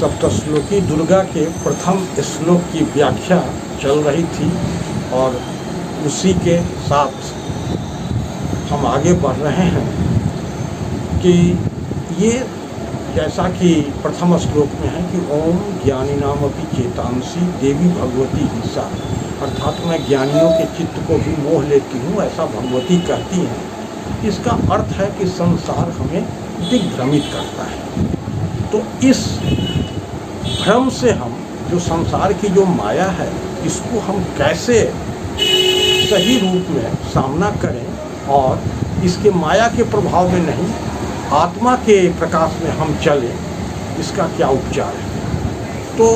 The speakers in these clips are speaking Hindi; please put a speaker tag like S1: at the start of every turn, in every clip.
S1: सप्तश्लोकी दुर्गा के प्रथम श्लोक की व्याख्या चल रही थी और उसी के साथ हम आगे बढ़ रहे हैं कि ये जैसा कि प्रथम श्लोक में है कि ओम ज्ञानी नाम अपनी चेतांसी देवी भगवती ईसा, अर्थात मैं ज्ञानियों के चित्त को भी मोह लेती हूँ, ऐसा भगवती कहती हैं। इसका अर्थ है कि संसार हमें दिग्भ्रमित करता है। तो इस भ्रम से हम जो संसार की जो माया है इसको हम कैसे सही रूप में सामना करें और इसके माया के प्रभाव में नहीं आत्मा के प्रकाश में हम चलें, इसका क्या उपचार है। तो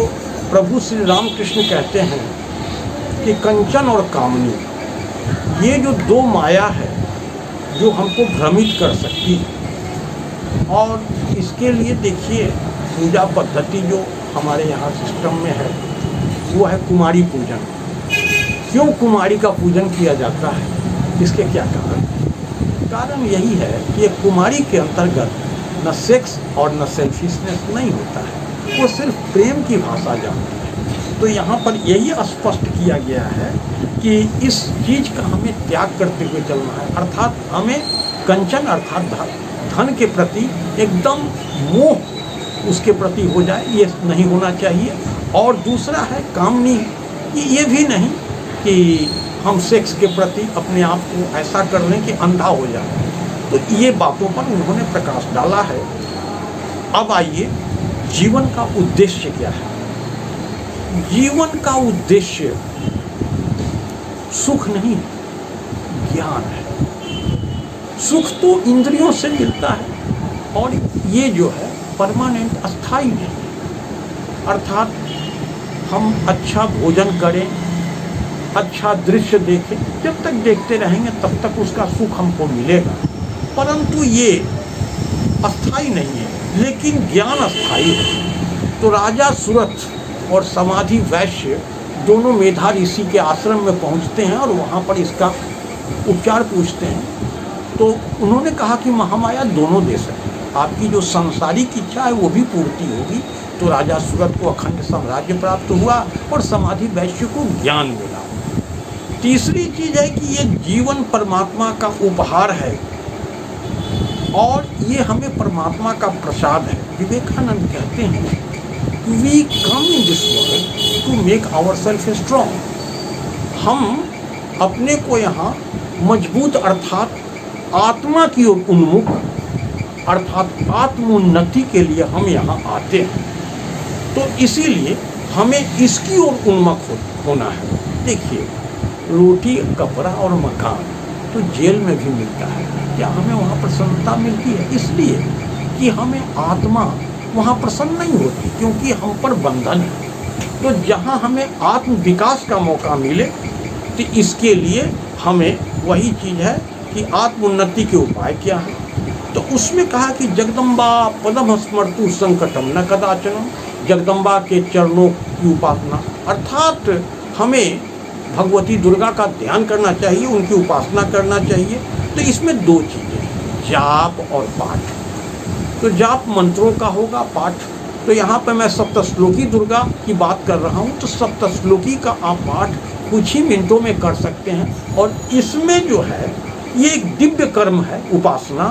S1: प्रभु श्री रामकृष्ण कहते हैं कि कंचन और कामनी ये जो दो माया है जो हमको भ्रमित कर सकती है। और इसके लिए देखिए पूजा पद्धति जो हमारे यहाँ सिस्टम में है वो है कुमारी पूजन। क्यों कुमारी का पूजन किया जाता है, इसके क्या कारण यही है कि एक कुमारी के अंतर्गत न सेक्स और न सेल्फिशनेस नहीं होता है, वो सिर्फ प्रेम की भाषा जानती है। तो यहाँ पर यही स्पष्ट किया गया है कि इस चीज़ का हमें त्याग करते हुए चलना है, अर्थात हमें कंचन अर्थात धन के प्रति एकदम मोह उसके प्रति हो जाए, ये नहीं होना चाहिए। और दूसरा है कामनी, ये भी नहीं कि हम सेक्स के प्रति अपने आप को ऐसा कर लें कि अंधा हो जाए। तो ये बातों पर उन्होंने प्रकाश डाला है। अब आइए जीवन का उद्देश्य क्या है। जीवन का उद्देश्य सुख नहीं, ज्ञान है। सुख तो इंद्रियों से मिलता है और ये जो है परमानेंट अस्थाई नहीं। अर्थात हम अच्छा भोजन करें, अच्छा दृश्य देखें, जब तक देखते रहेंगे तब तक उसका सुख हमको मिलेगा, परंतु ये अस्थाई नहीं है। लेकिन ज्ञान अस्थाई है। तो राजा सूरथ और समाधि वैश्य दोनों मेधा ऋषि के आश्रम में पहुंचते हैं और वहाँ पर इसका उपचार पूछते हैं। तो उन्होंने कहा कि महामाया दोनों दे सकती है, आपकी जो सांसारिक इच्छा है वो भी पूर्ति होगी। तो राजा सूरथ को अखंड साम्राज्य प्राप्त हुआ और समाधि वैश्य को ज्ञान मिला। तीसरी चीज़ है कि ये जीवन परमात्मा का उपहार है और ये हमें परमात्मा का प्रसाद है। विवेकानंद कहते हैं we come in this world to make ourself strong. हम अपने को यहाँ मजबूत अर्थात आत्मा की ओर उन्मुख अर्थात आत्मोन्नति के लिए हम यहाँ आते हैं। तो इसीलिए हमें इसकी ओर उन्मुख होना है। देखिए रोटी, कपड़ा और मकान तो जेल में भी मिलता है, क्या हमें वहाँ प्रसन्नता मिलती है? इसलिए कि हमें आत्मा वहाँ प्रसन्न नहीं होती, क्योंकि हम पर बंधन है। तो जहाँ हमें आत्म विकास का मौका मिले तो इसके लिए हमें वही चीज़ है कि आत्मोन्नति के उपाय क्या है। तो उसमें कहा कि जगदम्बा पदम स्मर्तु संकटम न कदाचनम, जगदम्बा के चरणों की उपासना, अर्थात हमें भगवती दुर्गा का ध्यान करना चाहिए, उनकी उपासना करना चाहिए। तो इसमें दो चीज़ें, जाप और पाठ। तो जाप मंत्रों का होगा, पाठ तो यहाँ पे मैं सप्तश्लोकी दुर्गा की बात कर रहा हूँ। तो सप्तश्लोकी का आप पाठ कुछ ही मिनटों में कर सकते हैं और इसमें जो है ये एक दिव्य कर्म है, उपासना।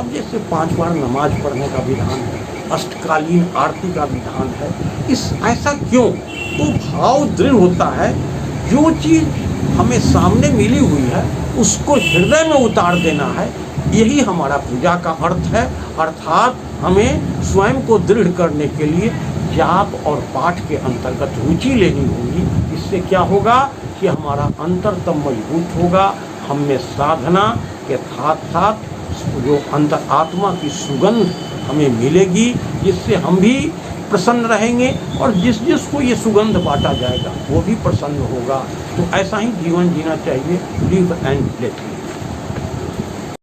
S1: अब जैसे 5 बार नमाज पढ़ने का विधान है, अष्टकालीन आरती का विधान है, इस ऐसा क्यों? तो भाव दृढ़ होता है, जो चीज़ हमें सामने मिली हुई है उसको हृदय में उतार देना है, यही हमारा पूजा का अर्थ है। अर्थात हमें स्वयं को दृढ़ करने के लिए जाप और पाठ के अंतर्गत रुचि लेनी होगी। इससे क्या होगा कि हमारा अंतरतम मजबूत होगा, हमें साधना के साथ साथ जो अंतर आत्मा की सुगंध हमें मिलेगी, जिससे हम भी प्रसन्न रहेंगे और जिसको ये सुगंध बांटा जाएगा वो भी प्रसन्न होगा। तो ऐसा ही जीवन जीना चाहिए, लिव एंड लेट।